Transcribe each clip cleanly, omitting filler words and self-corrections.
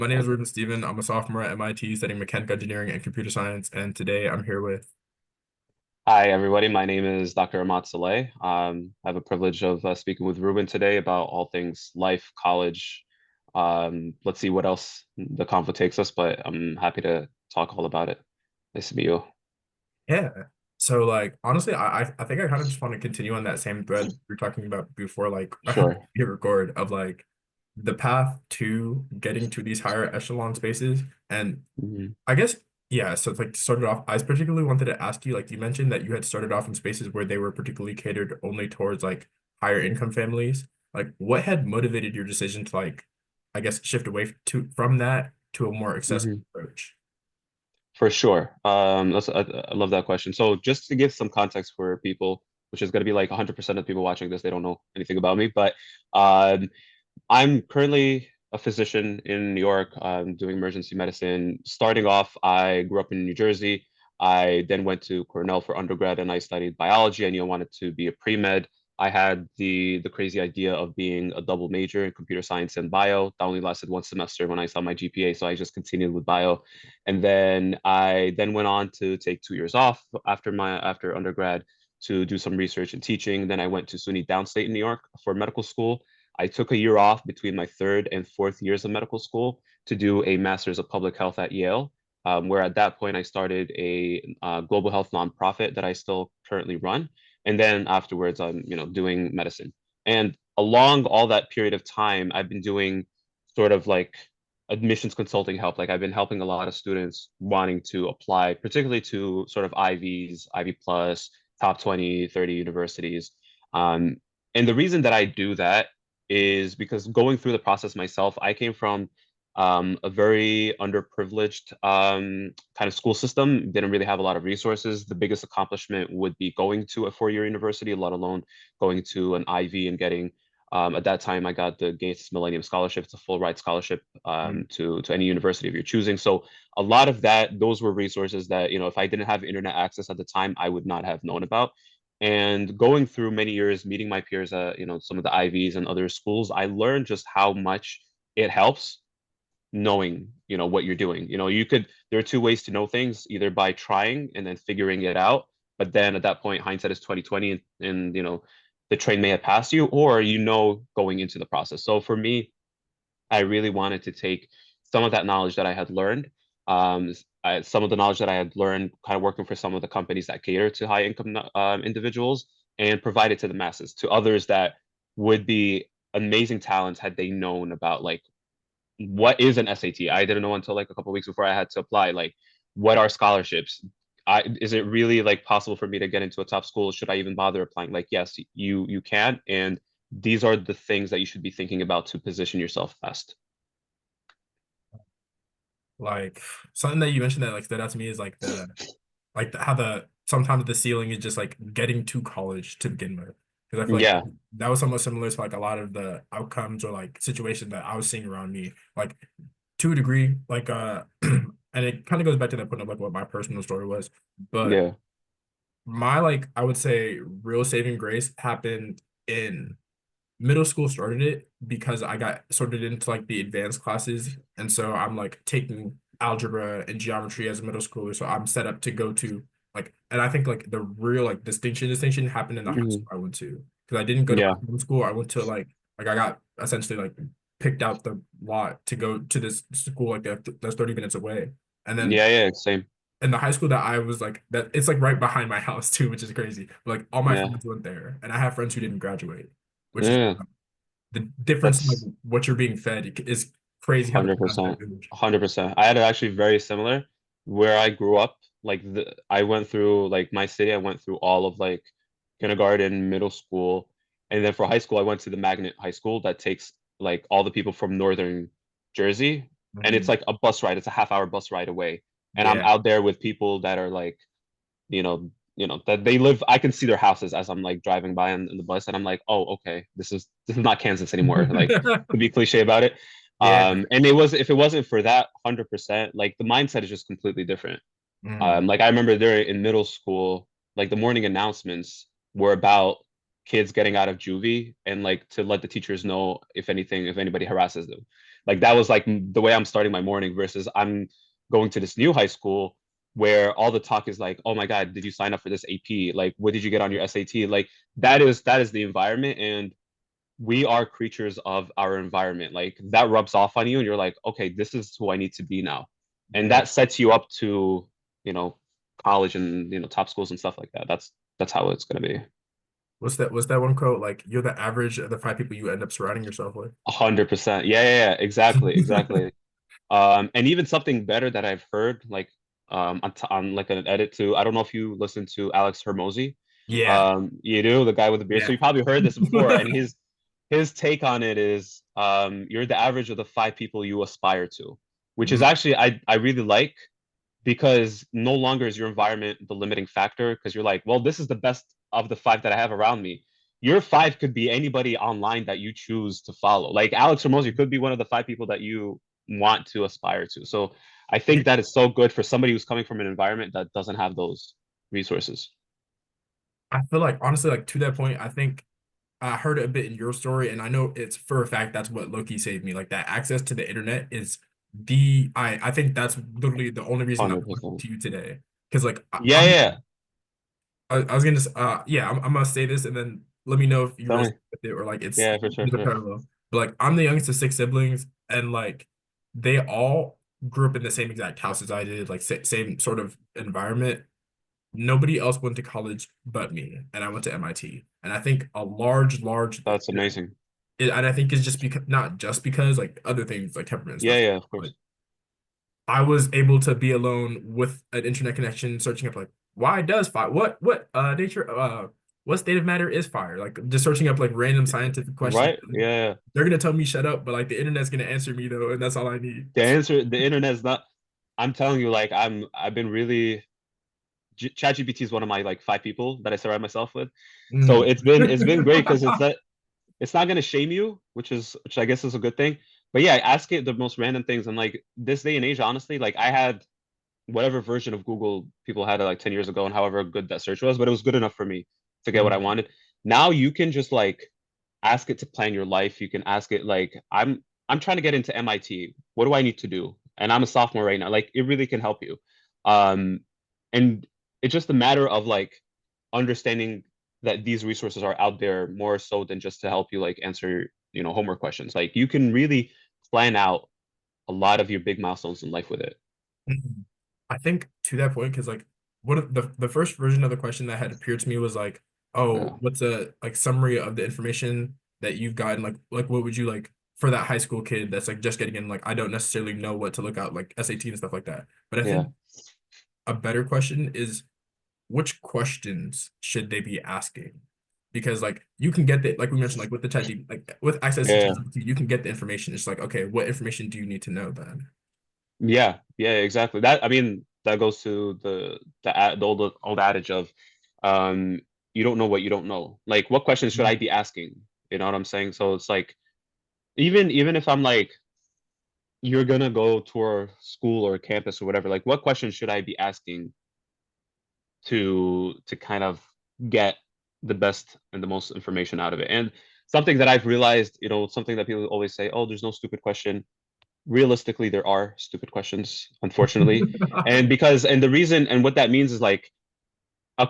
My name is Ruben Steven. I'm a sophomore at MIT studying mechanical engineering and computer science. And today I'm here with, Hi, everybody. My name is Dr. Ahmad Saleh. I have a privilege of speaking with Ruben today about all things life, college. Let's see what else the convo takes us, but I'm happy to talk all about it. Nice to meet you. yeah. So like honestly, I think I kind of just want to continue on that same thread we were talking about before, like Sure. hit record of like the path to getting to these higher echelon spaces. And Mhm. I guess, yeah, so it's like to start it off, I particularly wanted to ask you, like you mentioned that you had started off in spaces where they were particularly catered only towards like higher income families. Like what had motivated your decision to like, I guess, shift away from that to a more accessible Mhm. approach? For sure. I love that question. So just to give some context for people, which is going to be like 100% of people watching this, they don't know anything about me, but um, I'm currently a physician in New York, doing emergency medicine. Starting off, I grew up in New Jersey. I then went to Cornell for undergrad and I studied biology. I knew I wanted to be a pre-med. I had the crazy idea of being a double major in computer science and bio. That only lasted one semester when I saw my GPA, so I just continued with bio. And then I then went on to take 2 years off after undergrad to do some research and teaching. Then I went to SUNY downstate in New York for medical school. I took a year off between my third and fourth years of medical school to do a master's of public health at Yale, where at that point I started a global health nonprofit that I still currently run. And then afterwards, I'm doing medicine. And along all that period of time, I've been doing sort of like admissions consulting help. Like I've been helping a lot of students wanting to apply, particularly to sort of Ivies, Ivy Plus, top 20, 30 universities. Um, and the reason that I do that is because going through the process myself, I came from a very underprivileged kind of school system, didn't really have a lot of resources. The biggest accomplishment would be going to a four-year university, let alone going to an Ivy and getting. At that time, I got the Gates Millennium Scholarship. It's a full ride scholarship Mm. to any university of your choosing. So a lot of that, those were resources that if I didn't have internet access at the time, I would not have known about. And going through many years, meeting my peers at some of the Ivies and other schools, I learned just how much it helps knowing what you're doing. There are two ways to know things, either by trying and then figuring it out, but then at that point hindsight is 2020, and the train may have passed you, or going into the process. So for me, I really wanted to take some of that knowledge that I had learned, some of the knowledge that I had learned kind of working for some of the companies that cater to high income individuals, and provide it to the masses, to others that would be amazing talents had they known about, like, what is an SAT? I didn't know until like a couple of weeks before I had to apply. Like, what are scholarships? Is it really like possible for me to get into a top school? Should I even bother applying? Like, yes, you can, and these are the things that you should be thinking about to position yourself best. Like something that you mentioned that like stood out to me is like how the sometimes the ceiling is just like getting to college to begin with. Because I feel like Yeah. that was somewhat similar to like a lot of the outcomes or like situations that I was seeing around me. Like to a degree, like and it kind of goes back to that point of like what my personal story was. But Yeah. my like I would say real saving grace happened in middle school. Started it because I got sorted into like the advanced classes, and so I'm like taking algebra and geometry as a middle schooler, so I'm set up to go to like, and I think like the real like distinction happened in the high Mhm. school I went to, because I didn't go to my Yeah. home school. I went to like I got essentially like picked out the lot to go to this school like that's 30 minutes away, and then Yeah. Yeah. Same. in the high school that I was like that it's like right behind my house too, which is crazy. But like all my Yeah. friends went there, and I have friends who didn't graduate, which is Yeah. the difference in like That's what you're being fed is crazy how that has that 100%. image. 100%. I had it actually very similar where I grew up. Like I went through like my city, I went through all of like kindergarten, middle school, and then for high school, I went to the magnet high school that takes like all the people from northern Jersey, and it's Mhm. like a bus ride. It's a half-hour bus ride away, and I'm Yeah. out there with people that are like, that they live. I can see their houses as I'm like driving by in the bus, and I'm like, oh, okay, this is not Kansas anymore. Like, to be cliche about it. Yeah. And it was, if it wasn't for that 100%, like the mindset is just completely different. Mhm. Like I remember there in middle school, like the morning announcements were about kids getting out of juvie and like to let the teachers know if anybody harasses them. Like that was like the way I'm starting my morning versus I'm going to this new high school where all the talk is like, oh my God, did you sign up for this AP? Like, what did you get on your SAT? Like that is the environment. And we are creatures of our environment. Like that rubs off on you and you're like, okay, this is who I need to be now. And Yeah. that sets you up to, you know, college and, top schools and stuff like that. That's how it's gonna be. What's that one quote? Like you're the average of the five people you end up surrounding yourself with. 100%. Yeah, yeah, yeah, exactly, exactly. And even something better that I've heard, like on like an edit to, I don't know if you listen to Alex Hermosi. Yeah. You do, the guy with the beard. So Yeah. you probably heard this before, and his take on it is you're the average of the five people you aspire to, which is Mm, actually I really like because no longer is your environment the limiting factor because you're like, well, this is the best of the five that I have around me. Your five could be anybody online that you choose to follow. Like Alex Ramosi could be one of the five people that you want to aspire to. So I yeah. think that is so good for somebody who's coming from an environment that doesn't have those resources. I feel like honestly, like to that point, I think I heard it a bit in your story, and I know it's for a fact that's what Loki saved me. Like that access to the internet is I think that's literally the only reason I'm talking 100%. to you today. Because like Yeah, yeah. I was gonna yeah, I'm gonna say this and then let me know if you Tell me. resonate with it or like Yeah, for sure, there's a for sure. parallel. But like I'm the youngest of six siblings, and like they all grew up in the same exact house as I did, like same sort of environment. Nobody else went to college but me, and I went to MIT. And I think a large, That's amazing. and I think it's just because not just because like other things like temperament and Yeah, stuff. yeah, of Like course. I was able to be alone with an internet connection, searching up like why does fire nature what state of matter is fire? Like just searching up like random scientific questions. Right? Yeah, yeah. They're gonna tell me shut up, but like the internet's gonna answer me though, and that's all I need. The internet's not. I'm telling you, like I've been really ChatGPT is one of my like five people that I surround myself with. So Mm. it's been great because it's not gonna shame you, which I guess is a good thing. But yeah, I ask it the most random things. And like this day and age, honestly, like I had whatever version of Google people had like 10 years ago and however good that search was, but it was good enough for me to get what I Mm. wanted. Now you can just like ask it to plan your life. You can ask it like I'm trying to get into MIT. What do I need to do? And I'm a sophomore right now. Like it really can help you. Um, and it's just a matter of like understanding that these resources are out there more so than just to help you like answer, homework questions. Like you can really plan out a lot of your big milestones in life with it. Mm. I think to that point, because like what the first version of the question that had appeared to me was like, oh, Yeah. what's a like summary of the information that you've gotten? Like what would you like for that high school kid that's like just getting in? Like I don't necessarily know what to look out like SAT and stuff like that. But I Yeah. think a better question is which questions should they be asking? Because like you can get the like we mentioned like with the chat like with access to Yeah. ChatGPT, you can get the information. It's like okay, what information do you need to know then? Yeah, yeah, exactly. That I mean, that goes to the old adage of, um, you don't know what you don't know. Like, what questions should I be asking? You know what I'm saying? So it's like, even if I'm like, you're gonna go to a school or a campus or whatever, like, what questions should I be asking to kind of get the best and the most information out of it? And something that I've realized, something that people always say, oh, there's no stupid question. Realistically there are stupid questions, unfortunately. And the reason and what that means is like a,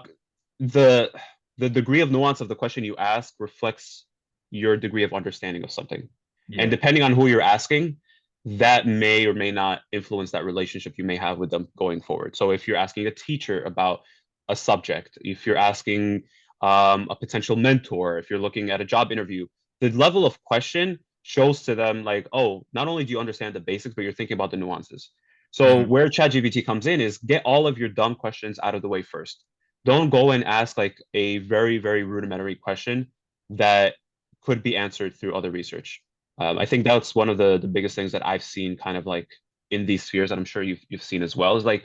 the the degree of nuance of the question you ask reflects your degree of understanding of something, and Yeah. depending on who you're asking, that may or may not influence that relationship you may have with them going forward. So if you're asking a teacher about a subject, if you're asking a potential mentor, if you're looking at a job interview, the level of question shows to them like, oh, not only do you understand the basics, but you're thinking about the nuances. So Mhm. where ChatGPT comes in is get all of your dumb questions out of the way first. Don't go and ask like a very, very rudimentary question that could be answered through other research. I think that's one of the biggest things that I've seen kind of like in these spheres, and I'm sure you've seen as well, is like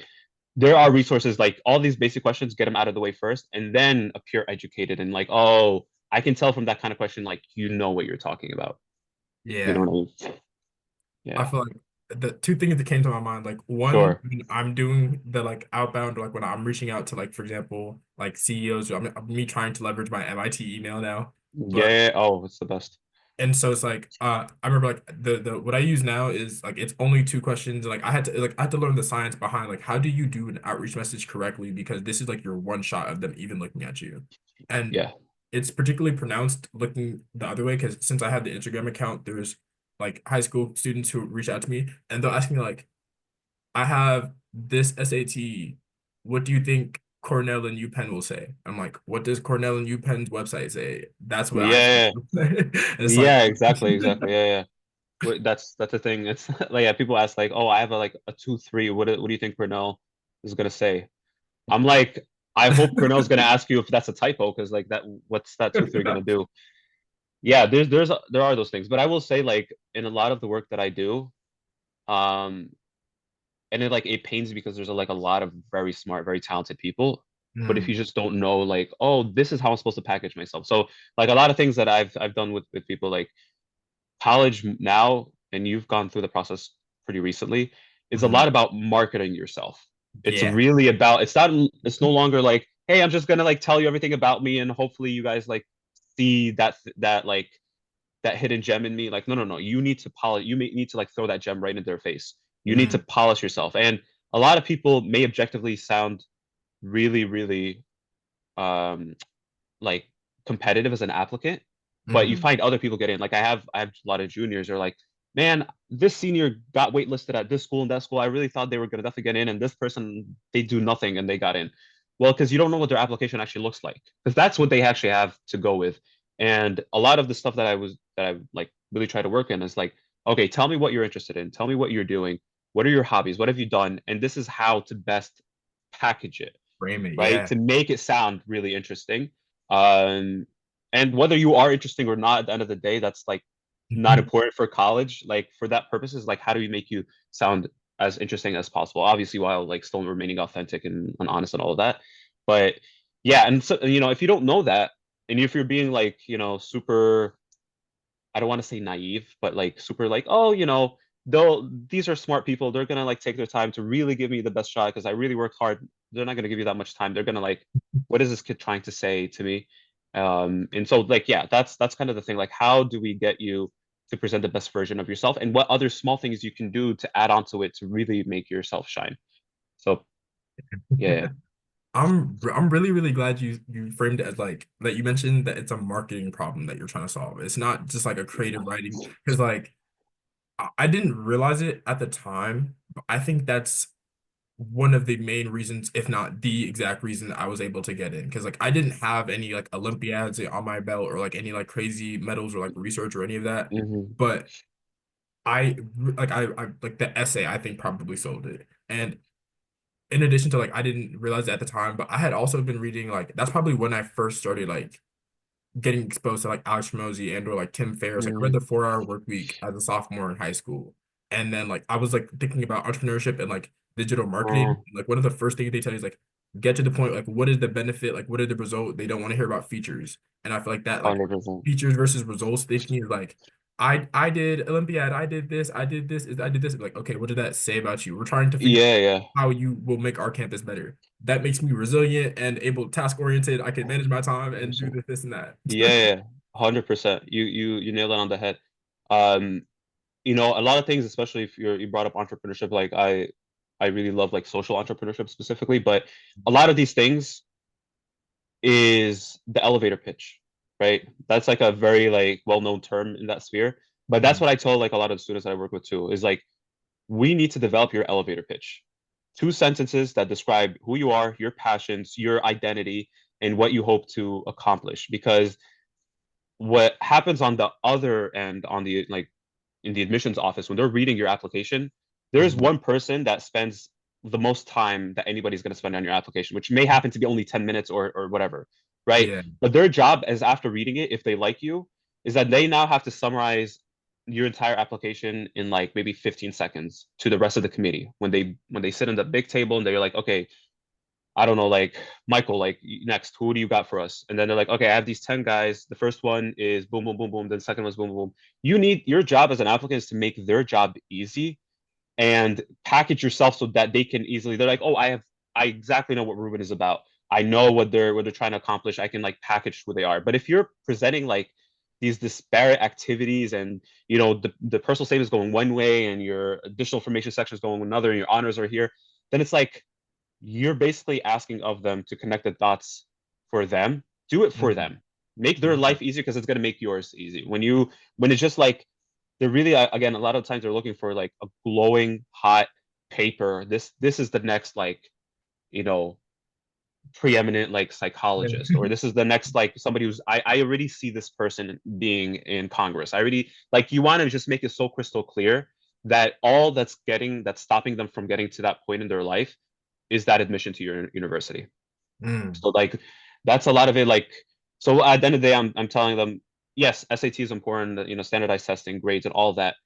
there are resources like all these basic questions, get them out of the way first, and then appear educated and like, oh, I can tell from that kind of question, like you know what you're talking about. You know Yeah. what I mean? I Yeah, feel like the two things that came to my mind, like one, sure. when I'm doing the like outbound, like when I'm reaching out to like, for example, like CEOs, me trying to leverage my MIT email now. Yeah, But yeah, yeah. Oh, it's the best. and so it's like I remember like the what I use now is like it's only two questions. Like I had to learn the science behind like how do you do an outreach message correctly because this is like your one shot of them even looking at you. And Yeah. it's particularly pronounced looking the other way because since I have the Instagram account, there's like high school students who reach out to me and they'll ask me like, I have this SAT. What do you think Cornell and UPenn will say? I'm like, what does Cornell and UPenn's website say? That's what I think Yeah. it'll say. And it's like, Yeah, exactly, exactly. Yeah, yeah. That's the thing. It's like yeah, people ask like, "Oh, I have a like a 2.3. What do you think Cornell is gonna say?" I'm like, I hope Cornell's gonna ask you if that's a typo because like that, what's that 2.3 gonna do? Yeah, there are those things, but I will say like in a lot of the work that I do, um, and it pains me because there's like a lot of very smart, very talented people. But if you mm, just don't know, like, oh, this is how I'm supposed to package myself. So like a lot of things that I've done with people like college now, and you've gone through the process pretty recently, is a lot mm, about marketing yourself. It's yeah, really about it's no longer like, hey, I'm just gonna like tell you everything about me and hopefully you guys like see that hidden gem in me. Like, no, no, no. You need to polish, need to like throw that gem right into their face. You need to mm, polish yourself. And a lot of people may objectively sound really, really um like competitive as an applicant, but you mm, find other people get in. Like I have a lot of juniors are like, man, this senior got waitlisted at this school and that school. I really thought they were gonna definitely get in, and this person they do nothing and they got in. Well, because you don't know what their application actually looks like, because that's what they actually have to go with. And a lot of the stuff that I like really try to work in is like, okay, tell me what you're interested in, tell me what you're doing, what are your hobbies, what have you done, and this is how to best package it, frame it, right? yeah. To make it sound really interesting. Um, and whether you are interesting or not, at the end of the day, that's like not important for college. Like for that purposes, like how do we make you sound as interesting as possible? Obviously, while like still remaining authentic and honest and all of that. But yeah, and so if you don't know that, and if you're being like super, I don't want to say naive, but like super like, oh, these are smart people. They're gonna like take their time to really give me the best shot because I really worked hard. They're not gonna give you that much time. They're gonna like, what is this kid trying to say to me? And so like yeah, that's kind of the thing. Like, how do we get you to present the best version of yourself, and what other small things you can do to add onto it to really make yourself shine? So yeah, I'm really really glad you framed it as like that you mentioned that it's a marketing problem that you're trying to solve. It's not just like a creative writing because like I didn't realize it at the time, but I think that's one of the main reasons, if not the exact reason I was able to get in. Because like I didn't have any like Olympiads on my belt or like any like crazy medals or like research or any of that. hmm But I like the essay I think probably sold it. And in addition to like I didn't realize it at the time, but I had also been reading like that's probably when I first started like getting exposed to like Alex Hormozy and or like Tim Ferriss. Like I read hmm the 4 Hour Work Week as a sophomore in high school. And then like I was like thinking about entrepreneurship and like digital marketing. Like one of the first things they tell you is like get to the point, like what is the benefit, like what is the result? They don't want to hear about features. And I feel like that like 100%. features versus results thinking is like I did Olympiad, I did this. Like, okay, what did that say about you? We're trying to figure out Yeah, yeah. how you will make our campus better. That makes me resilient and able task oriented. I can manage my time and do this and that. Yeah, yeah, 100%. You nailed it on the head. Um, a lot of things, especially if you brought up entrepreneurship, like I really love like social entrepreneurship specifically, but a lot of these things is the elevator pitch, right? That's like a very like well-known term in that sphere. But that's Mhm. what I tell like a lot of the students that I work with too, is like we need to develop your elevator pitch. Two sentences that describe who you are, your passions, your identity, and what you hope to accomplish. Because what happens on the other end, on the like in the admissions office, when they're reading your application, there's Mhm. one person that spends the most time that anybody's going to spend on your application, which may happen to be only 10 minutes or whatever, right? Yeah. But their job is, after reading it, if they like you, is that they now have to summarize your entire application in like maybe 15 seconds to the rest of the committee when they sit in the big table and they're like, okay, I don't know, like Michael, like next, who do you got for us? And then they're like, okay, I have these 10 guys. The first one is boom, boom, boom, boom. Then the second one's boom, boom, boom. Your job as an applicant is to make their job easy and package yourself so that they can easily, they're like, oh, I exactly know what Ruben is about. I know what they're trying to accomplish. I can like package who they are. But if you're presenting like these disparate activities, and the personal statement is going one way and your additional information section is going another and your honors are here, then it's like you're basically asking of them to connect the dots for them. Do it for Mm, them. Make their yeah. life easier because it's going to make yours easy. When it's just like they're really, again, a lot of times they're looking for like a glowing hot paper. This is the next like, you know, preeminent like psychologist, or this is the next like somebody who's I already see this person being in Congress. I already like you want to just make it so crystal clear that all that's stopping them from getting to that point in their life is that admission to your university. Mm, So like that's a lot of it. Like so at the end of the day, I'm telling them yes, SAT is important, standardized testing, grades, and all that.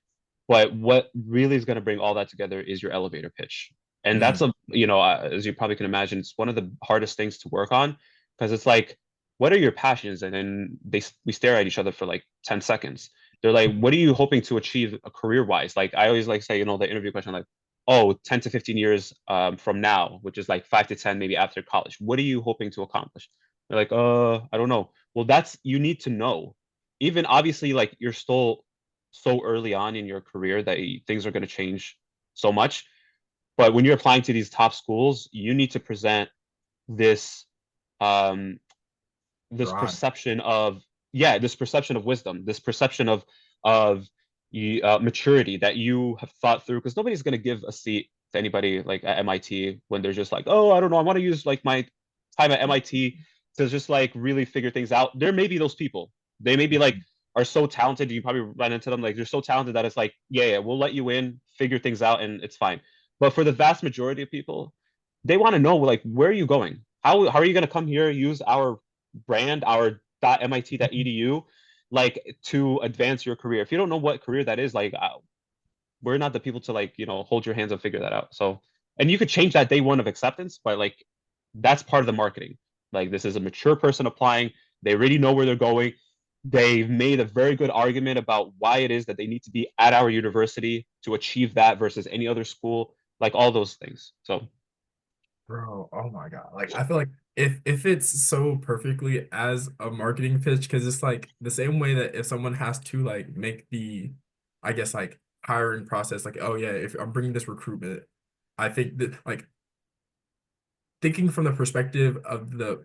But what really is going to bring all that together is your elevator pitch. And mm, that's as you probably can imagine, it's one of the hardest things to work on because it's like, what are your passions? And then we stare at each other for like 10 seconds. They're like, what are you hoping to achieve career wise? Like I always like say, the interview question, like, oh, 10 to 15 years from now, which is like 5 to 10, maybe after college. What are you hoping to accomplish? They're like, I don't know. Well, you need to know. Even obviously, like you're still so early on in your career that things are going to change so much. But when you're applying to these top schools, you need to present this um, this drive. perception of this perception of wisdom, this perception of maturity that you have thought through. Because nobody's going to give a seat to anybody like at MIT when they're just like, oh, I don't know, I want to use like my time at MIT to just like really figure things out. There may be those people. They may be like are so talented. You probably run into them like they're so talented that it's like, yeah, we'll let you in, figure things out, and it's fine. But for the vast majority of people, they want to know like where are you going? How are you going to come here, use our brand, our .mit.edu, like to advance your career? If you don't know what career that is, like we're not the people to like hold your hands and figure that out. So, and you could change that day one of acceptance, but like that's part of the marketing. Like this is a mature person applying. They already know where they're going. They've made a very good argument about why it is that they need to be at our university to achieve that versus any other school, like all those things. So Bro, oh my God. Like I feel like if it's so perfectly as a marketing pitch, because it's like the same way that if someone has to like make the, I guess like hiring process, like, oh yeah, if I'm bringing this recruitment, I think that like thinking from the perspective of the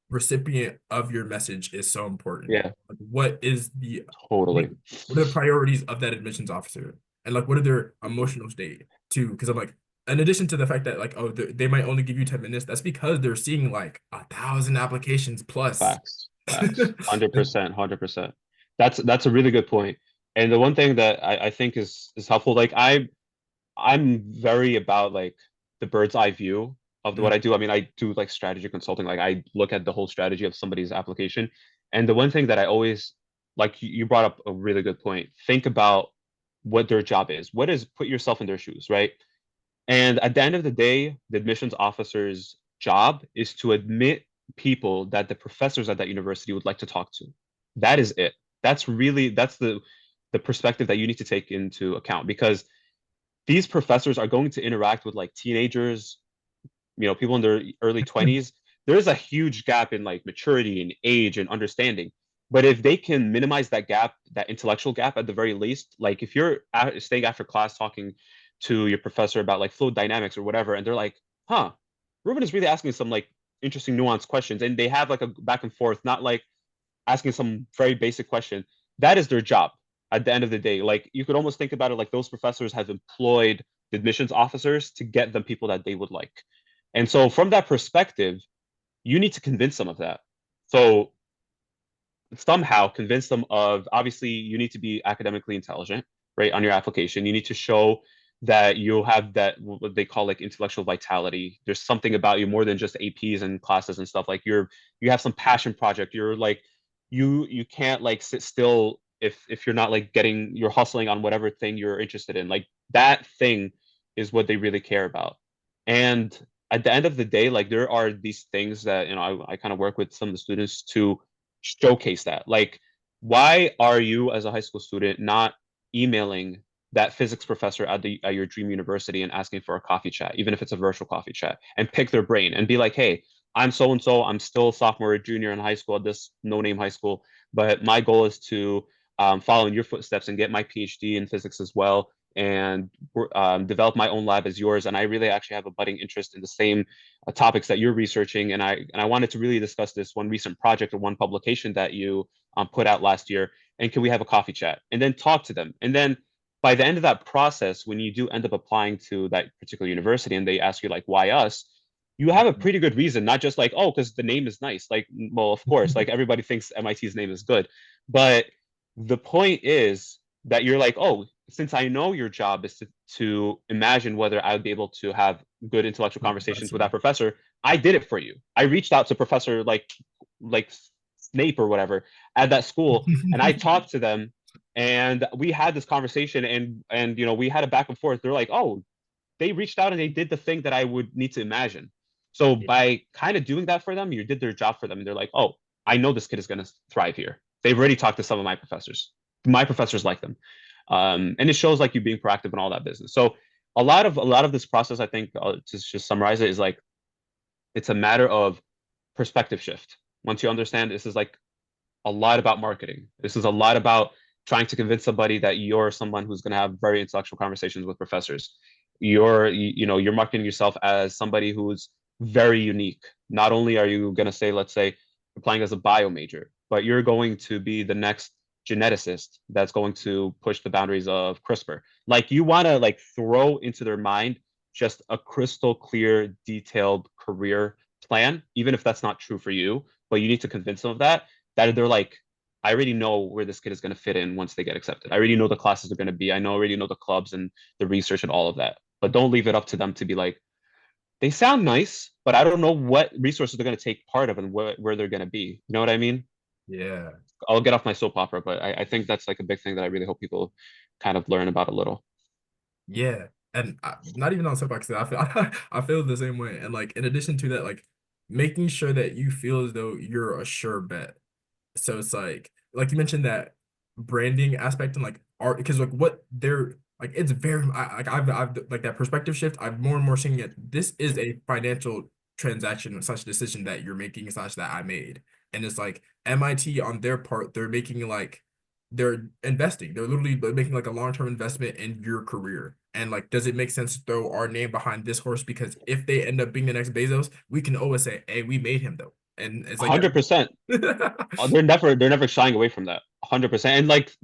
recipient of your message is so important. yeah, Like, what is the totally. what are the priorities of that admissions officer, and like what are their emotional state too? Because I'm like, in addition to the fact that like, oh, they might only give you 10 minutes, that's because they're seeing like 1,000 applications plus. Facts. Like, 100%, 100%. That's a really good point. And the one thing that I think is helpful, like I'm very about like the bird's eye view of what mm, I do. I mean, I do like strategy consulting. Like I look at the whole strategy of somebody's application. And the one thing that I always like you brought up a really good point. Think about what their job is. What is put yourself in their shoes, right? And at the end of the day, the admissions officer's job is to admit people that the professors at that university would like to talk to. That is it. That's the perspective that you need to take into account because these professors are going to interact with like teenagers, people in their early 20s. There's a huge gap in like maturity and age and understanding. But if they can minimize that gap, that intellectual gap at the very least, like if you're staying after class talking to your professor about like fluid dynamics or whatever, and they're like, huh, Ruben is really asking some like interesting nuanced questions, and they have like a back and forth, not like asking some very basic question. That is their job at the end of the day. Like you could almost think about it like those professors have employed the admissions officers to get them people that they would like. And so from that perspective, you need to convince them of that. So somehow convince them of obviously you need to be academically intelligent, right? On your application, you need to show that you have that what they call like intellectual vitality. There's something about you more than just APs and classes and stuff. Like you have some passion project. You're like you can't like sit still if you're not like you're hustling on whatever thing you're interested in. Like that thing is what they really care about. And at the end of the day, like there are these things that I kind of work with some of the students to showcase that. Like, why are you as a high school student not emailing that physics professor at your dream university and asking for a coffee chat, even if it's a virtual coffee chat, and pick their brain and be like, hey, I'm so and so. I'm still a sophomore or junior in high school at this no name high school, but my goal is to follow in your footsteps and get my PhD in physics as well, and develop my own lab as yours. And I really actually have a budding interest in the same topics that you're researching. And I wanted to really discuss this one recent project or one publication that you put out last year. And can we have a coffee chat and then talk to them? And then by the end of that process, when you do end up applying to that particular university and they ask you like, why us? You have a pretty good reason, not just like, oh, because the name is nice. Like, well, of course, like everybody thinks MIT's name is good. But the point is that you're like, oh, since I know your job is to imagine whether I would be able to have good intellectual conversations with that Professor. professor, I did it for you. I reached out to Professor like Snape or whatever at that school, and I talked to them, and we had this conversation, and we had a back and forth. They're like, oh, they reached out and they did the thing that I would need to imagine. So Yeah. by kind of doing that for them, you did their job for them, and they're like, "Oh, I know this kid is going to thrive here." They've already talked to some of my professors. My professors like them, and it shows like you being proactive in all that business. So a lot of this process, I think, to just summarize it, is like it's a matter of perspective shift. Once you understand this is like a lot about marketing. This is a lot about trying to convince somebody that you're someone who's going to have very intellectual conversations with professors. You're marketing yourself as somebody who's very unique. Not only are you going to say, let's say, applying as a bio major, but you're going to be the next geneticist that's going to push the boundaries of CRISPR. Like you want to like throw into their mind just a crystal clear, detailed career plan, even if that's not true for you, but you need to convince them of that they're like, I already know where this kid is going to fit in once they get accepted. I already know the classes are going to be. Already know the clubs and the research and all of that. But don't leave it up to them to be like, they sound nice, but I don't know what resources they're going to take part of and where they're going to be. You know what I mean? Yeah. I'll get off my soap opera, but I think that's like a big thing that I really hope people kind of learn about a little. Yeah. And not even on soapbox, I feel I feel the same way. And like in addition to that, like making sure that you feel as though you're a sure bet. So it's like you mentioned that branding aspect and like art because like what they're like it's very I've like that perspective shift. I'm more and more seeing it. This is a financial transaction such decision that you're making such that I made. And it's like MIT on their part, they're making like they're investing. They're literally making like a long-term investment in your career. And like, does it make sense to throw our name behind this horse? Because if they end up being the next Bezos, we can always say, hey, we made him though. And it's like 100%. that. They're never shying away from that. 100%. And like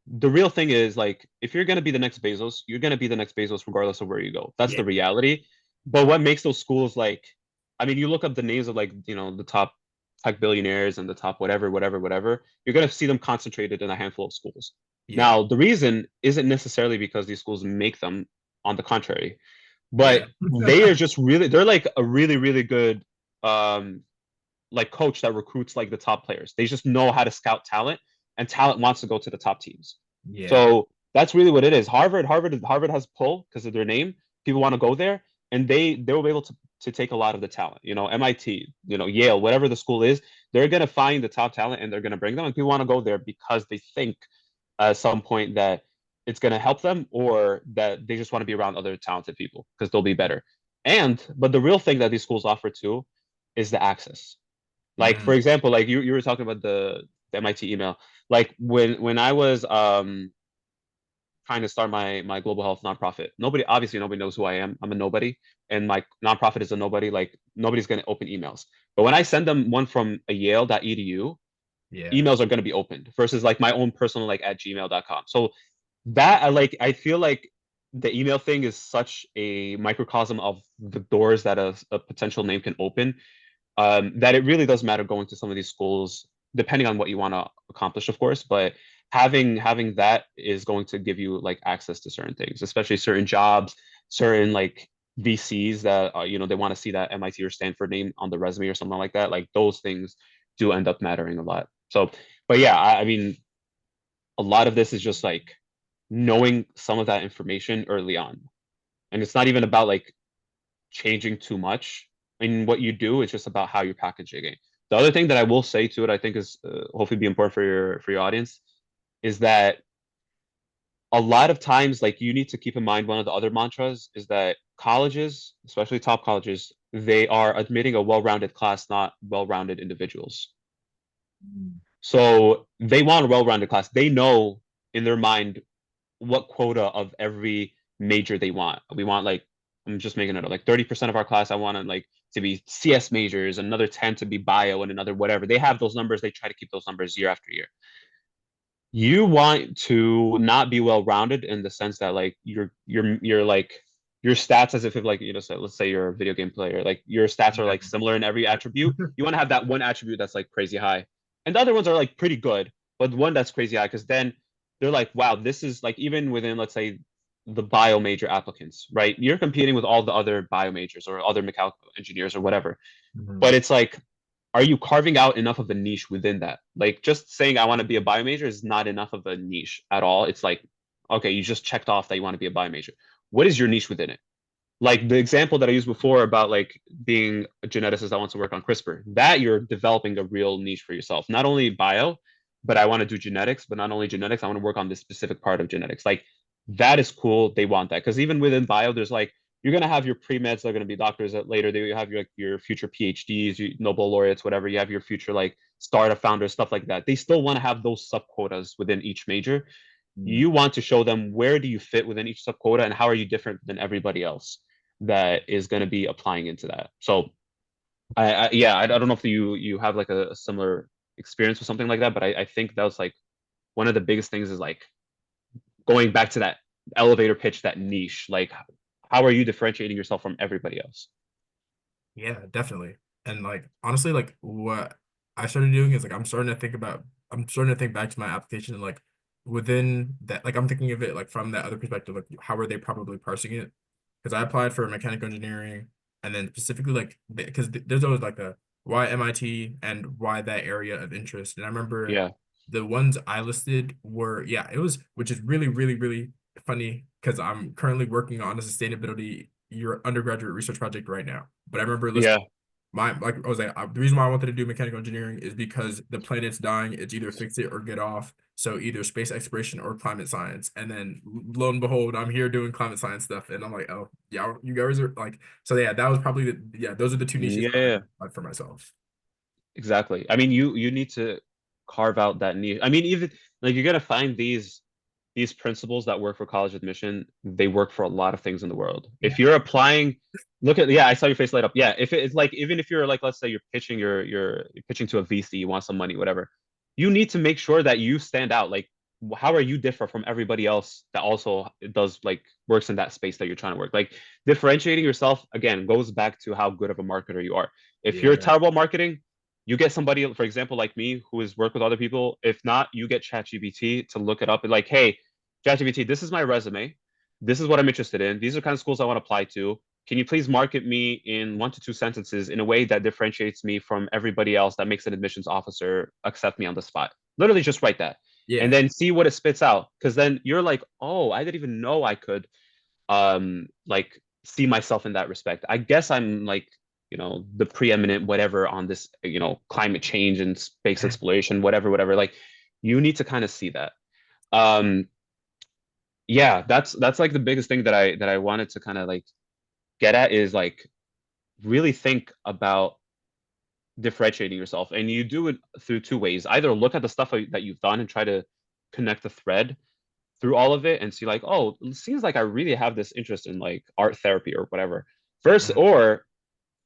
the real thing is like if you're going to be the next Bezos, you're going to be the next Bezos regardless of where you go. That's Yeah. the reality. But what makes those schools like I mean, you look up the names of like, the top tech billionaires and the top whatever, whatever, whatever, you're going to see them concentrated in a handful of schools. Yeah. Now, the reason isn't necessarily because these schools make them, on the contrary, but Yeah. they're like a really, really good um like coach that recruits like the top players. They just know how to scout talent, and talent wants to go to the top teams. Yeah. So that's really what it is. Harvard has pull because of their name. People want to go there, and they will be able to take a lot of the talent. MIT, Yale, whatever the school is, they're gonna find the top talent and they're gonna bring them, and people want to go there because they think at some point that it's gonna help them, or that they just want to be around other talented people because they'll be better. But the real thing that these schools offer too is the access. Like for Mm, example, like you were talking about the MIT email. Like when I was trying to start my global health nonprofit, nobody knows who I am. I'm a nobody, and my nonprofit is a nobody. Like nobody's gonna open emails. But when I send them one from a Yale.edu, yeah. emails are gonna be opened versus like my own personal like at gmail.com. So that I feel like the email thing is such a microcosm of the doors that a potential name can open, that it really does matter going to some of these schools, depending on what you want to accomplish, of course. But having that is going to give you like access to certain things, especially certain jobs, certain like VCs that they want to see that MIT or Stanford name on the resume or something like that. Like those things do end up mattering a lot. So, but yeah, I mean, a lot of this is just like knowing some of that information early on, and it's not even about like changing too much. I mean, what you do is just about how you're packaging it. The other thing that I will say to it, I think is hopefully be important for your audience, is that a lot of times, like you need to keep in mind one of the other mantras is that colleges, especially top colleges, they are admitting a well-rounded class, not well-rounded individuals. Mm. So they want a well-rounded class. They know in their mind what quota of every major they want. We want like, I'm just making it up, like 30% of our class, I want to be CS majors, another 10 to be bio, and another whatever. They have those numbers. They try to keep those numbers year after year. You want to not be well rounded in the sense that like you're like your stats as if like so let's say you're a video game player, like your stats are like similar in every attribute. You want to have that one attribute that's like crazy high, and the other ones are like pretty good, but one that's crazy high because then they're like, wow, this is like even within let's say the bio major applicants, right? You're competing with all the other bio majors or other mechanical engineers or whatever, Mhm. but it's like are you carving out enough of a niche within that? Like just saying I want to be a bio major is not enough of a niche at all. It's like, okay, you just checked off that you want to be a bio major. What is your niche within it? Like the example that I used before about like being a geneticist that wants to work on CRISPR, that you're developing a real niche for yourself. Not only bio, but I want to do genetics, but not only genetics, I want to work on this specific part of genetics. Like that is cool. They want that. Because even within bio, there's like you're gonna have your pre-meds that are gonna be doctors that later. You have your like your future PhDs, your Nobel laureates, whatever. You have your future like startup founders, stuff like that. They still want to have those sub quotas within each major. Mm. You want to show them where do you fit within each sub quota and how are you different than everybody else that is going to be applying into that. So I don't know if you have like a similar experience with something like that, but I think that was like one of the biggest things is like going back to that elevator pitch, that niche. Like, how are you differentiating yourself from everybody else? Yeah, definitely. And like honestly, like what I started doing is like I'm starting to think back to my application and like within that like I'm thinking of it like from that other perspective, like how are they probably parsing it? Because I applied for mechanical engineering and then specifically like because there's always like a why MIT and why that area of interest. And I remember Yeah, the ones I listed were yeah, it was which is really funny because I'm currently working on a sustainability your undergraduate research project right now. But I remember yeah, listing my like I was like the reason why I wanted to do mechanical engineering is because the planet's dying. It's either fix it or get off. So either space exploration or climate science. And then lo and behold, I'm here doing climate science stuff, and I'm like, oh yeah, you guys are like so yeah. That was probably the yeah. Those are the two niches yeah, I yeah. identified for myself. Exactly. I mean, you need to carve out that niche. I mean, even like you're gonna find these principles that work for college admission, they work for a lot of things in the world. Yeah. If you're applying, look at yeah, I saw your face light up. Yeah, if it's like even if you're like let's say you're pitching you're pitching to a VC, you want some money, whatever, you need to make sure that you stand out. Like how are you different from everybody else that also does like works in that space that you're trying to work? Like differentiating yourself again goes back to how good of a marketer you are. If you're Yeah. terrible marketing, you get somebody, for example, like me, who has worked with other people. If not, you get ChatGPT to look it up and like, hey, ChatGPT, this is my resume. This is what I'm interested in. These are the kind of schools I want to apply to. Can you please market me in 1 to 2 sentences in a way that differentiates me from everybody else that makes an admissions officer accept me on the spot? Literally just write that and Yeah. then see what it spits out. Because then you're like, oh, I didn't even know I could like see myself in that respect. I guess I'm like the preeminent whatever on this climate change and space exploration whatever like you need to kind of see that. um yeah, that's like the biggest thing that I wanted to kind of like get at is like really think about differentiating yourself, and you do it through two ways. Either look at the stuff that you've done and try to connect the thread through all of it and see like, oh, it seems like I really have this interest in like art therapy or whatever. First, Mhm. or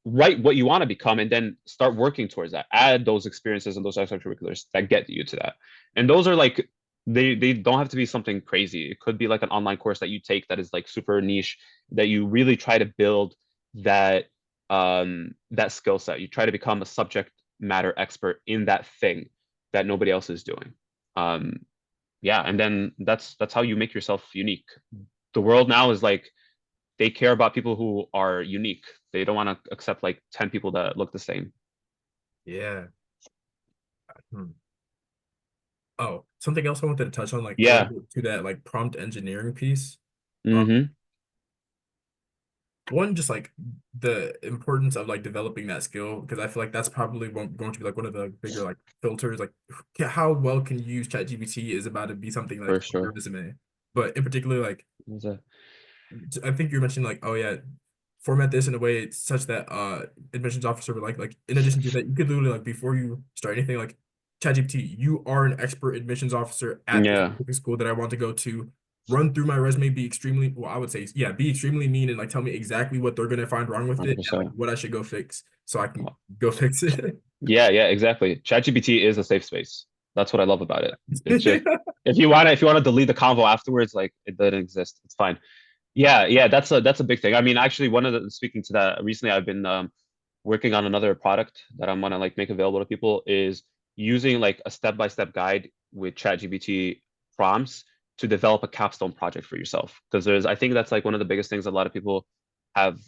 write what you want to become and then start working towards that. Add those experiences and those extracurriculars that get you to that. And those are like they don't have to be something crazy. It could be like an online course that you take that is like super niche that you really try to build that that skill set. You try to become a subject matter expert in that thing that nobody else is doing. Um, yeah, and then that's how you make yourself unique. The world now is like they care about people who are unique. They don't want to accept like 10 people that look the same. Yeah. Hmm. Oh, something else I wanted to touch on, like Yeah. going to that like prompt engineering piece. Um, Mm-hmm. one just like the importance of like developing that skill because I feel like that's probably going to be like one of the bigger like filters. Like, how well can you use ChatGPT is about to be something like For on your sure. resume. but in particular, like Is that- I think you mentioned like, oh yeah, format this in a way such that admissions officer would like in addition to that, you could literally like before you start anything like ChatGPT, you are an expert admissions officer at this Yeah, specific school that I want to go to. Run through my resume, be extremely well, I would say, yeah, be extremely mean and like tell me exactly what they're gonna find wrong with it and like 100%. what I should go fix so I can go fix it. Yeah, yeah, exactly. ChatGPT is a safe space. That's what I love about it. It's just if you want to delete the convo afterwards, like it doesn't exist. It's fine. Yeah, yeah, that's a big thing. I mean, actually, one of the speaking to that recently, I've been working on another product that I'm gonna like make available to people is using like a step-by-step guide with ChatGPT prompts to develop a capstone project for yourself. Because I think that's like one of the biggest things a lot of people have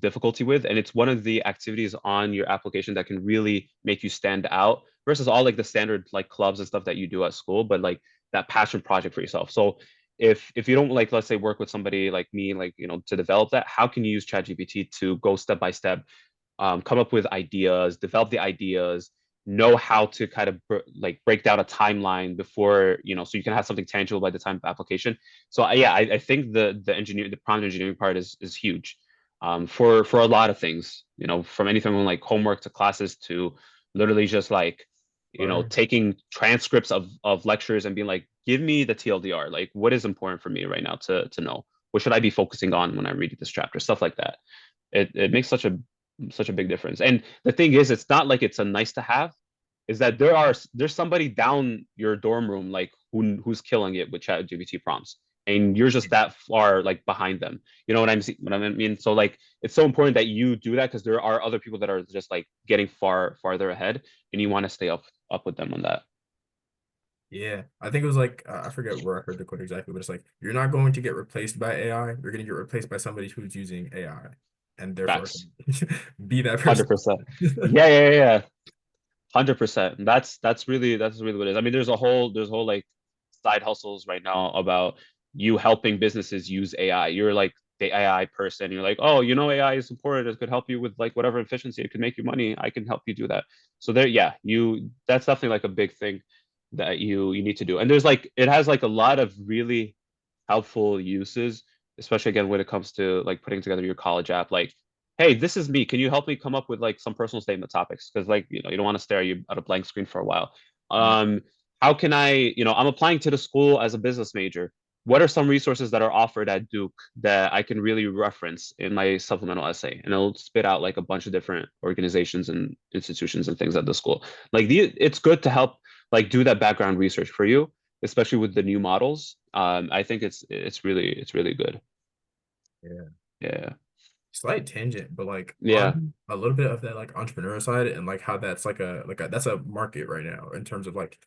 difficulty with, and it's one of the activities on your application that can really make you stand out versus all like the standard like clubs and stuff that you do at school, but like that passion project for yourself. So if you don't like let's say work with somebody like me like to develop that, how can you use ChatGPT to go step by step, come up with ideas, develop the ideas, know how to kind of like break down a timeline before, so you can have something tangible by the time of application. So yeah, I think the prompt engineering part is huge, for a lot of things, from anything from like homework to classes to literally just like, Or taking transcripts of lectures and being like, give me the TLDR, like what is important for me right now to know? What should I be focusing on when I'm reading this chapter? Stuff like that. It makes such a big difference. And the thing is, it's not like it's a nice to have. Is that there's somebody down your dorm room like who's killing it with chat GPT prompts, and you're just that far like behind them. You know what I mean? So like it's so important that you do that because there are other people that are just like getting farther ahead, and you want to stay up with them on that. yeah, I think it was like I forget where I heard the quote exactly, but it's like you're not going to get replaced by AI. You're going to get replaced by somebody who's using AI, and therefore Facts. be that person. 100%. Yeah, yeah, yeah, yeah. 100%. That's really what it is. I mean, there's a whole like side hustles right now about you helping businesses use AI. You're like the AI person. You're like, oh, AI is important. It could help you with like whatever efficiency. It could make you money. I can help you do that. So there, yeah, that's definitely like a big thing that you need to do. And there's like it has like a lot of really helpful uses, especially again when it comes to like putting together your college app. Like, hey, this is me. Can you help me come up with like some personal statement topics? Because like you don't want to stare you at a blank screen for a while. Um, how can I'm applying to the school as a business major. What are some resources that are offered at Duke that I can really reference in my supplemental essay? And it'll spit out like a bunch of different organizations and institutions and things at the school. Like it's good to help like do that background research for you, especially with the new models. I think it's really good. Yeah. Yeah. Slight tangent, but like Yeah. on a little bit of that like entrepreneur side and like how that's like a that's a market right now in terms of like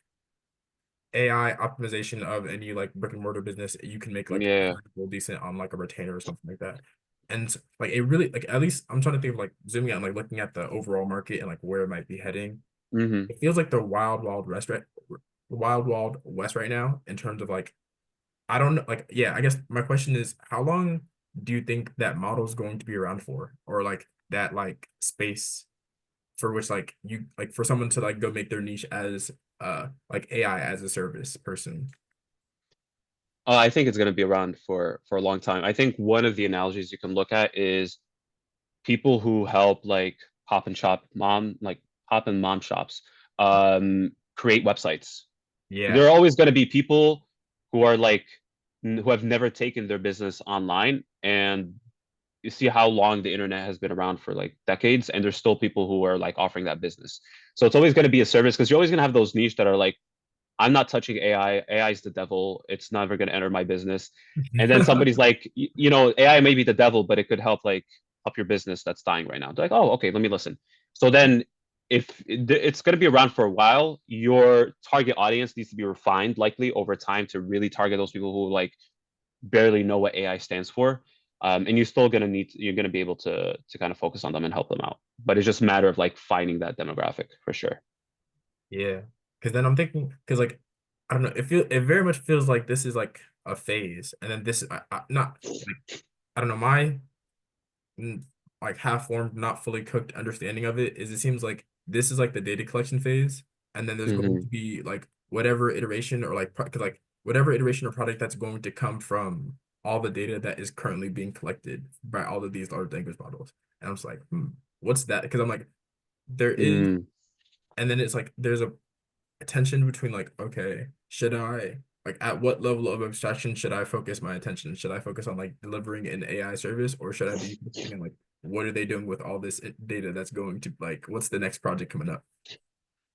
AI optimization of any like brick and mortar business, you can make like Yeah. decent on like a retainer or something like that. And like it really like at least I'm trying to think of like zooming out and like looking at the overall market and like where it might be heading. Hmm. It feels like the wild wild west right now in terms of like I don't know like yeah, I guess my question is how long do you think that model is going to be around for? Or like that like space for which like you like for someone to like go make their niche as like AI as a service person. I think it's going to be around for a long time. I think one of the analogies you can look at is people who help like pop and mom shops create websites. Yeah. There are always going to be people who are like who have never taken their business online, and you see how long the internet has been around for like decades, and there's still people who are like offering that business. So it's always going to be a service because you're always going to have those niche that are like, I'm not touching AI. AI is the devil. It's never going to enter my business. And then somebody's like, AI may be the devil, but it could help your business that's dying right now. They're like, oh, okay, let me listen. So then if it's going to be around for a while, your target audience needs to be refined likely over time to really target those people who like barely know what AI stands for. And you're gonna be able to kind of focus on them and help them out. But it's just a matter of like finding that demographic for sure. Yeah. Because then I'm thinking, because like, I don't know, it very much feels like this is like a phase. And then this, not like, I don't know, my mm, like half formed, not fully cooked understanding of it is it seems like this is like the data collection phase. And then there's going Hmm. to be like whatever iteration or like, because like whatever iteration or product that's going to come from all the data that is currently being collected by all of these large language models. And I'm just like, what's that? Because I'm like, there is, Mm, and then it's like there's a tension between like, okay, should I like at what level of abstraction should I focus my attention? Should I focus on like delivering an AI service, or should I be focusing on like what are they doing with all this data that's going to like what's the next project coming up?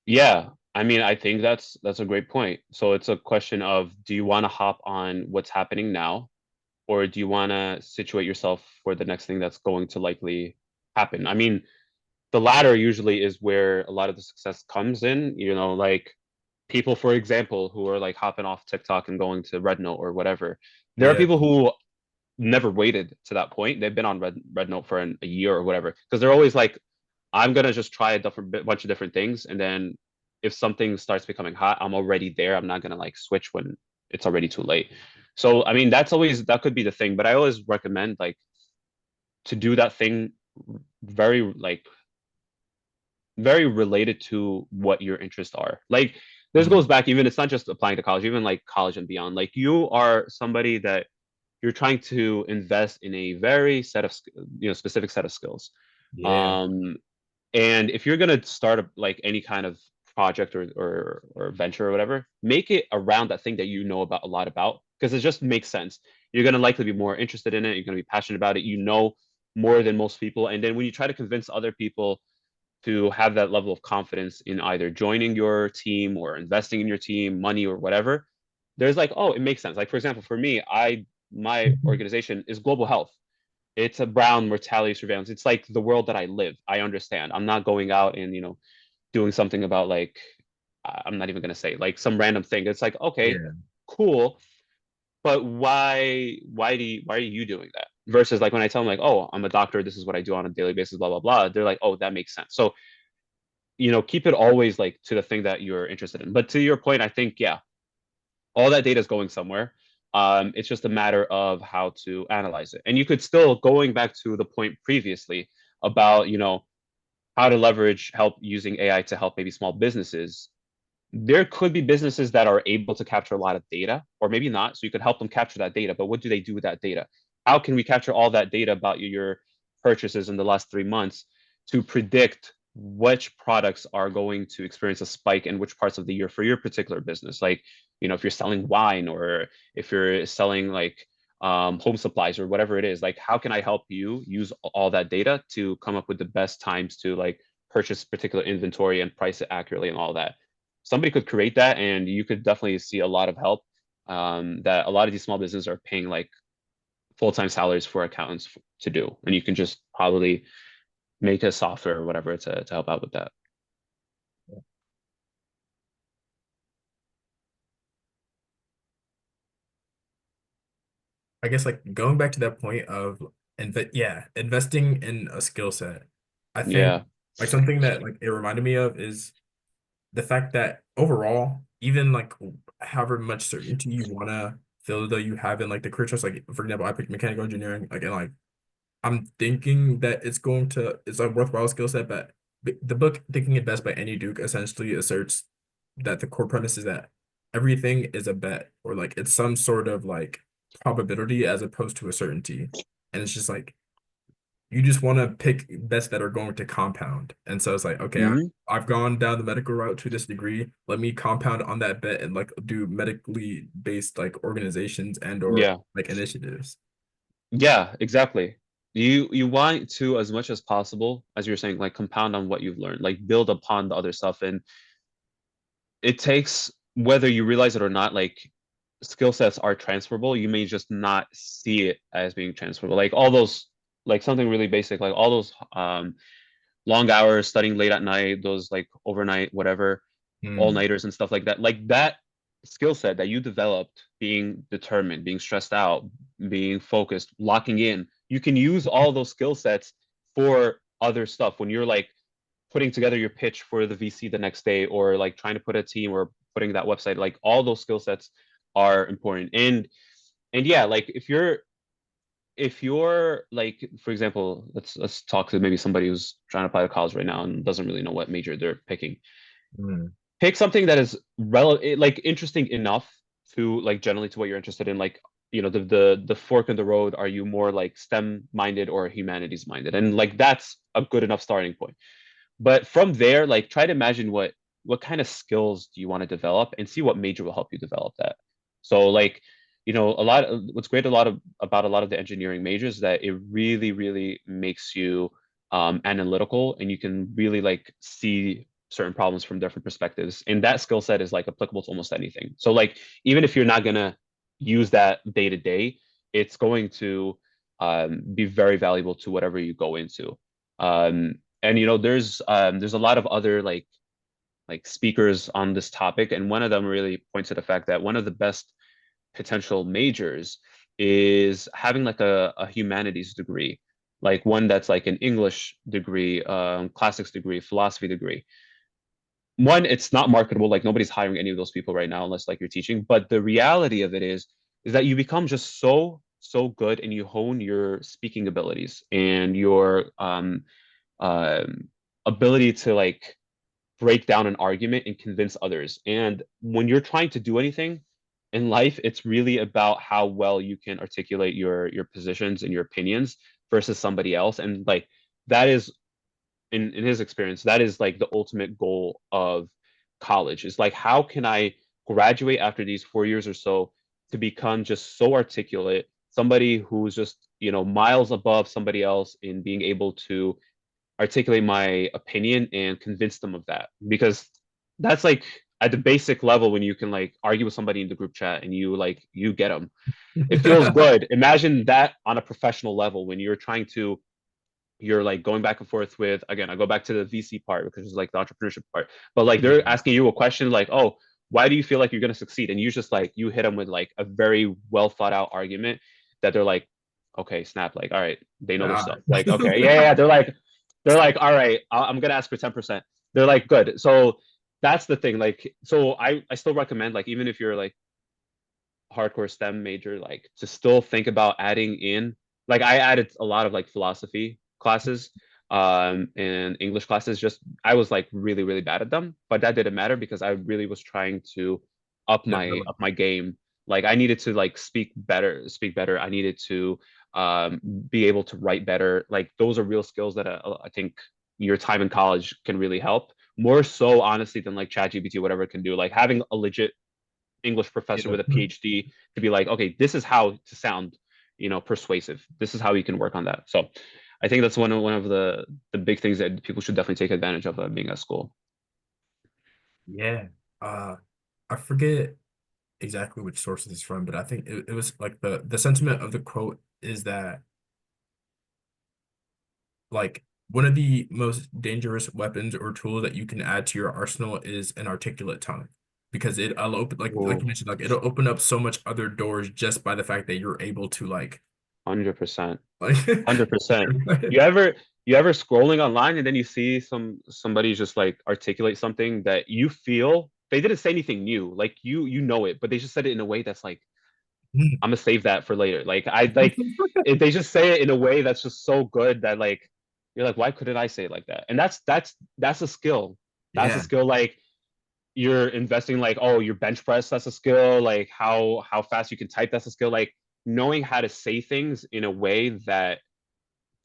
yeah, I mean, I think that's a great point. So it's a question of, do you want to hop on what's happening now, or do you want to situate yourself for the next thing that's going to likely happen? I mean, the latter usually is where a lot of the success comes in, like people, for example, who are like hopping off TikTok and going to Red Note or whatever. There are Yeah, people who never waited to that point. They've been on Red Note for a year or whatever, because they're always like, I'm gonna just try a different bunch of different things, and then if something starts becoming hot, I'm already there. I'm not gonna like switch when it's already too late. So I mean, that could be the thing, but I always recommend like to do that thing very like very related to what your interests are. Like this mm, goes back, even it's not just applying to college, even like college and beyond. Like you are somebody that you're trying to invest in a very set of specific set of skills. yeah, Um, and if you're gonna start like any kind of project or venture or whatever, make it around that thing that you know about a lot about, because it just makes sense. You're gonna likely be more interested in it. You're gonna be passionate about it. You know more than most people. And then when you try to convince other people to have that level of confidence in either joining your team or investing in your team, money or whatever, there's like, oh, it makes sense. Like for example, for me, my organization is global health. It's around mortality surveillance. It's like the world that I live. I understand. I'm not going out and doing something about like I'm not even gonna say like some random thing. It's like, okay, yeah, cool, but why are you doing that? Versus like when I tell them like, oh, I'm a doctor, this is what I do on a daily basis, blah blah blah. They're like, oh, that makes sense. So keep it always like to the thing that you're interested in. But to your point, I think, yeah, all that data is going somewhere. It's just a matter of how to analyze it. And you could still, going back to the point previously about, how to leverage help using AI to help maybe small businesses. There could be businesses that are able to capture a lot of data, or maybe not. So you could help them capture that data. But what do they do with that data? How can we capture all that data about your purchases in the last 3 months to predict which products are going to experience a spike in which parts of the year for your particular business? Like, if you're selling wine or if you're selling like home supplies or whatever it is, like how can I help you use all that data to come up with the best times to like purchase particular inventory and price it accurately and all that? Somebody could create that, and you could definitely see a lot of help, that a lot of these small businesses are paying like full-time salaries for accountants to do, and you can just probably make a software or whatever to help out with that. I guess like going back to that point of investing in a skill set. I think Yeah. like something that like it reminded me of is the fact that overall, even like however much certainty you wanna feel though you have in like the career choice, like for example, I picked mechanical engineering, like and like I'm thinking that it's a worthwhile skill set, but the book Thinking It Best by Annie Duke essentially asserts that the core premise is that everything is a bet or like it's some sort of like probability as opposed to a certainty. And it's just like you just want to pick bets that are going to compound. And so it's like, okay, Hmm. I've gone down the medical route to this degree. Let me compound on that bet and like do medically based like organizations and or Yeah. like initiatives. Yeah, exactly. You want to, as much as possible, as you're saying, like compound on what you've learned, like build upon the other stuff. And it takes, whether you realize it or not, like skill sets are transferable. You may just not see it as being transferable. Like all those, like something really basic, like all those long hours studying late at night, those like overnight, whatever, all Hmm. nighters and stuff like that. Like that skill set that you developed, being determined, being stressed out, being focused, locking in, you can use all those skill sets for other stuff when you're like putting together your pitch for the VC the next day, or like trying to put a team or putting that website. Like all those skill sets are important. And yeah, like if you're like, for example, let's talk to maybe somebody who's trying to apply to college right now and doesn't really know what major they're picking. Hmm. Pick something that is relevant, like interesting enough to like generally to what you're interested in, like the fork in the road, are you more like STEM minded or humanities minded? And like that's a good enough starting point. But from there, like try to imagine what kind of skills do you want to develop and see what major will help you develop that. So like, what's great about a lot of the engineering majors is that it really, really makes you analytical, and you can really like see certain problems from different perspectives. And that skill set is like applicable to almost anything. So like even if you're not gonna use that day to day, it's going to be very valuable to whatever you go into. And there's a lot of other like speakers on this topic, and one of them really points to the fact that one of the best potential majors is having like a humanities degree, like one that's like an English degree, classics degree, philosophy degree. One, it's not marketable, like nobody's hiring any of those people right now unless like you're teaching. But the reality of it is that you become just so good, and you hone your speaking abilities and your ability to like break down an argument and convince others. And when you're trying to do anything in life, it's really about how well you can articulate your positions and your opinions versus somebody else. And like that is in his experience, that is like the ultimate goal of college, is like how can I graduate after these 4 years or so to become just so articulate, somebody who's just miles above somebody else in being able to articulate my opinion and convince them of that. Because that's like at the basic level, when you can like argue with somebody in the group chat and you get them, it feels good. Imagine that on a professional level when you're like going back and forth with, again, I go back to the VC part because it's like the entrepreneurship part, but like they're Yeah. asking you a question like, oh, why do you feel like you're going to succeed? And you just like, you hit them with like a very well thought out argument that they're like, okay, snap, like, all right, they know their Yeah. stuff. Like, okay, yeah, yeah. They're like, all right, I'm going to ask for 10%. They're like, good. So that's the thing. Like, so I still recommend, like, even if you're like hardcore STEM major, like to still think about adding in, like I added a lot of like philosophy classes and English classes. Just I was like really, really bad at them, but that didn't matter because I really was trying to up my Develop. up my game. Like I needed to like speak better. I needed to be able to write better. Like those are real skills that I think your time in college can really help, more so honestly than like ChatGPT or whatever it can do. Like having a legit English professor Yeah. with a PhD to be like, okay, this is how to sound, persuasive. This is how you can work on that. So I think that's one of the big things that people should definitely take advantage of being at school. Yeah. Uh, I forget exactly which source this is from, but I think it was like the sentiment of the quote is that like one of the most dangerous weapons or tool that you can add to your arsenal is an articulate tongue, because it'll open, like Oh, you mentioned, like it'll open up so much other doors just by the fact that you're able to 100%. like 100%. You ever you ever scrolling online and then you see somebody just like articulate something that you feel they didn't say anything new, like you know it, but they just said it in a way that's like, I'm gonna save that for later. Like I like if they just say it in a way that's just so good that like you're like, why couldn't I say it like that? And that's a skill. That's a Yeah. skill. Like you're investing, like, oh, your bench press, that's a skill. Like how fast you can type, that's a skill. Like knowing how to say things in a way that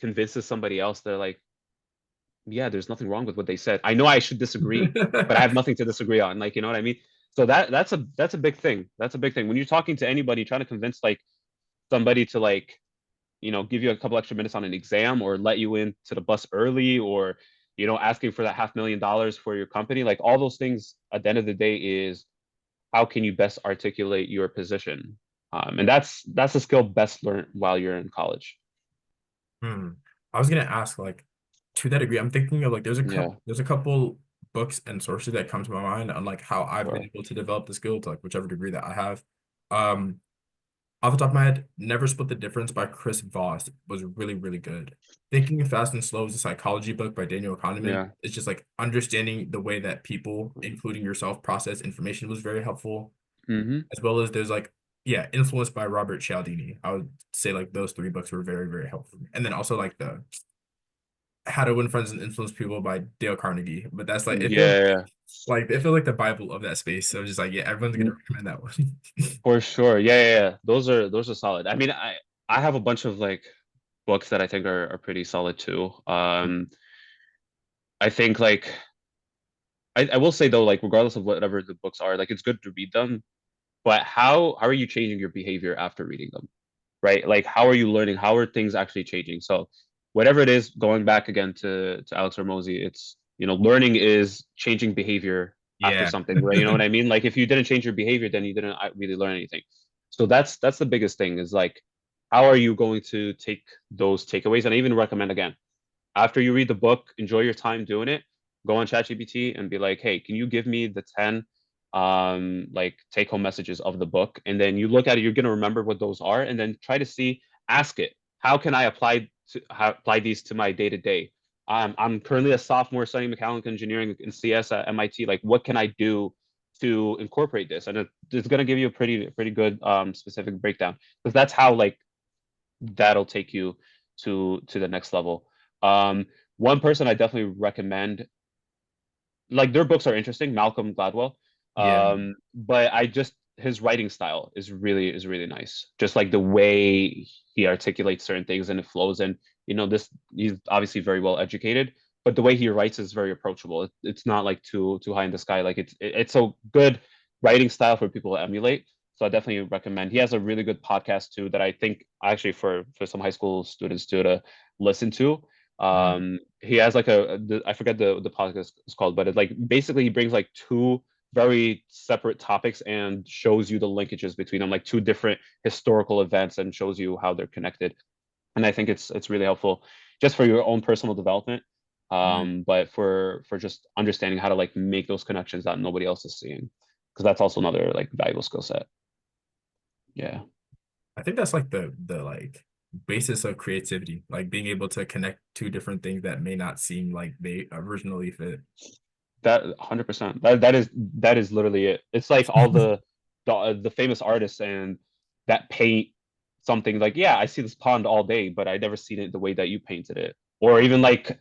convinces somebody else they're like, yeah, there's nothing wrong with what they said. I know I should disagree, but I have nothing to disagree on. Like, you know what I mean? So that's a big thing. That's a big thing. When you're talking to anybody, trying to convince like somebody to like, give you a couple extra minutes on an exam or let you in to the bus early, or, asking for that $500,000 for your company, like all those things at the end of the day is how can you best articulate your position? And that's a skill best learned while you're in college. Hmm. I was gonna ask, like, to that degree, I'm thinking of like Yeah, there's a couple books and sources that come to my mind on like how I've been sure. able to develop the skill to like whichever degree that I have. Um, Off the top of my head, Never Split the Difference by Chris Voss was really, really good. Thinking Fast and Slow is a psychology book by Daniel Kahneman. Yeah. It's just like understanding the way that people, including yourself, process information was very helpful. Hmm. As well as there's like, yeah, Influenced by Robert Cialdini. I would say like those three books were very, very helpful. And then also like the How to Win Friends and Influence People by Dale Carnegie. But that's like, it feels Yeah. Like they feel like the Bible of that space. So just like, yeah, everyone's gonna Mm, recommend that one. For sure. Yeah, yeah, yeah. Those are solid. I mean, I have a bunch of like books that I think are pretty solid too. I think like I will say though, like regardless of whatever the books are, like it's good to read them, but how are you changing your behavior after reading them? Right? Like how are you learning? How are things actually changing? So whatever it is, going back again to Alex Hormozy, it's learning is changing behavior after Yeah. something, right? You know what I mean? Like if you didn't change your behavior, then you didn't really learn anything. So that's the biggest thing is like how are you going to take those takeaways? And I even recommend again, after you read the book, enjoy your time doing it. Go on ChatGPT and be like, hey, can you give me the 10 like take home messages of the book? And then you look at it, you're gonna remember what those are, and then try to see, ask it, how can I apply these to my day to day? I'm currently a sophomore studying mechanical engineering in CS at MIT. Like, what can I do to incorporate this? And it's gonna give you a pretty good specific breakdown because that's how like that'll take you to the next level. Um, One person I definitely recommend, like their books are interesting, Malcolm Gladwell. Yeah. But I just his writing style is really nice. Just like the way he articulates certain things and it flows. And this he's obviously very well educated, but the way he writes is very approachable. It's not like too high in the sky. Like it's a good writing style for people to emulate. So I definitely recommend. He has a really good podcast too that I think actually for some high school students too to listen to. Mm. He has like I forget the podcast is called, but it like basically he brings like two very separate topics and shows you the linkages between them, like two different historical events, and shows you how they're connected. And I think it's really helpful just for your own personal development, Mm. but for just understanding how to like make those connections that nobody else is seeing, because that's also another like valuable skill set. Yeah. I think that's like the like basis of creativity, like being able to connect two different things that may not seem like they originally fit. That 100%. That is literally it. It's like all the famous artists and that paint something like, yeah, I see this pond all day, but I never seen it the way that you painted it. Or even like,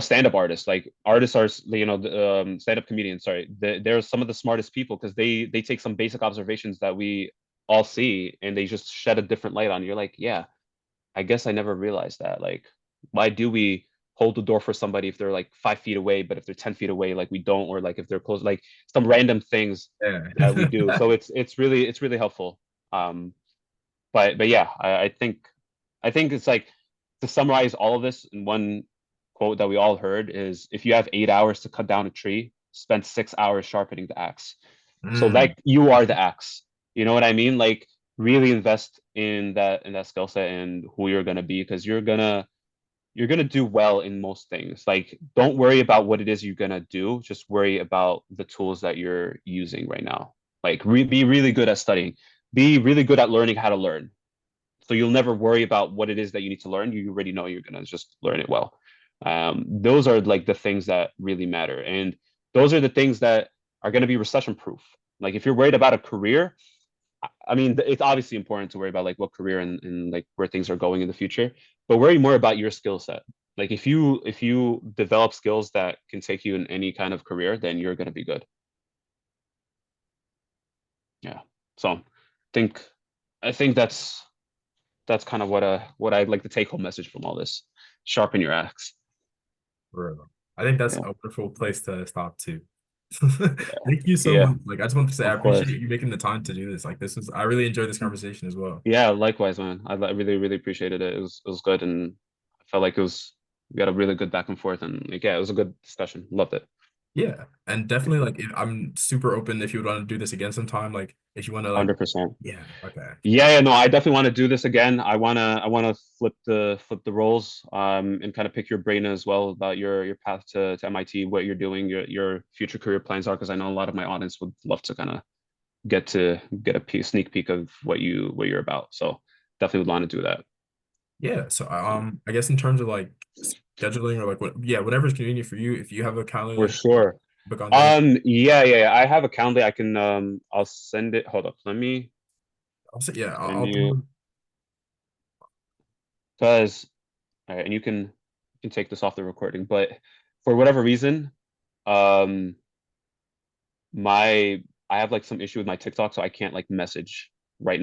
stand-up artists, like artists are, stand-up comedians, sorry. They're some of the smartest people because they take some basic observations that we all see and they just shed a different light on. You're like, yeah, I guess I never realized that. Like, why do we hold the door for somebody if they're like 5 feet away, but if they're 10 feet away, like we don't, or like if they're close, like some random things Yeah. that we do. So it's really helpful. Um, but yeah, I think it's like to summarize all of this in one quote that we all heard is if you have 8 hours to cut down a tree, spend 6 hours sharpening the axe. So Mm. like you are the axe. You know what I mean? Like really invest in that skill set and who you're gonna be because you're gonna do well in most things. Like don't worry about what it is you're gonna do. Just worry about the tools that you're using right now. Like be really good at studying. Be really good at learning how to learn. So you'll never worry about what it is that you need to learn. You already know you're gonna just learn it well. Those are like the things that really matter, and those are the things that are going to be recession proof. Like if you're worried about a career, I mean, it's obviously important to worry about like what career and like where things are going in the future, but worry more about your skill set. Like if you develop skills that can take you in any kind of career, then you're going to be good. Yeah. So think I think that's kind of what I'd like to take home message from all this. Sharpen your axe. Bro. I think that's Yeah. a wonderful place to stop too. Thank you so Yeah, much. Like, I just want to say, I of course. appreciate you making the time to do this. Like, I really enjoyed this conversation as well. Yeah, likewise, man. I really, really appreciated it. It was good, and I felt like we got a really good back and forth, and like, yeah, it was a good discussion. Loved it. Yeah. And definitely, like, I'm super open if you would want to do this again sometime. Like, if you want to, like, 100%. yeah, okay. Yeah, yeah, no, I definitely want to do this again. I wanna flip the roles, and kind of pick your brain as well about your path to MIT, what you're doing, your future career plans are, because I know a lot of my audience would love to kind of get a sneak peek of what you're about. So definitely would want to do that. Yeah. So, Yeah, I guess in terms of like scheduling or like yeah, whatever's convenient for you, if you have a calendar for that sure. book on there, Yeah, yeah, yeah. I have a calendar. I can I'll send it. Hold up. Let me I'll say, yeah, send I'll you do, because all right, and you can take this off the recording, but for whatever reason, um my I have like some issue with my TikTok, so I can't like message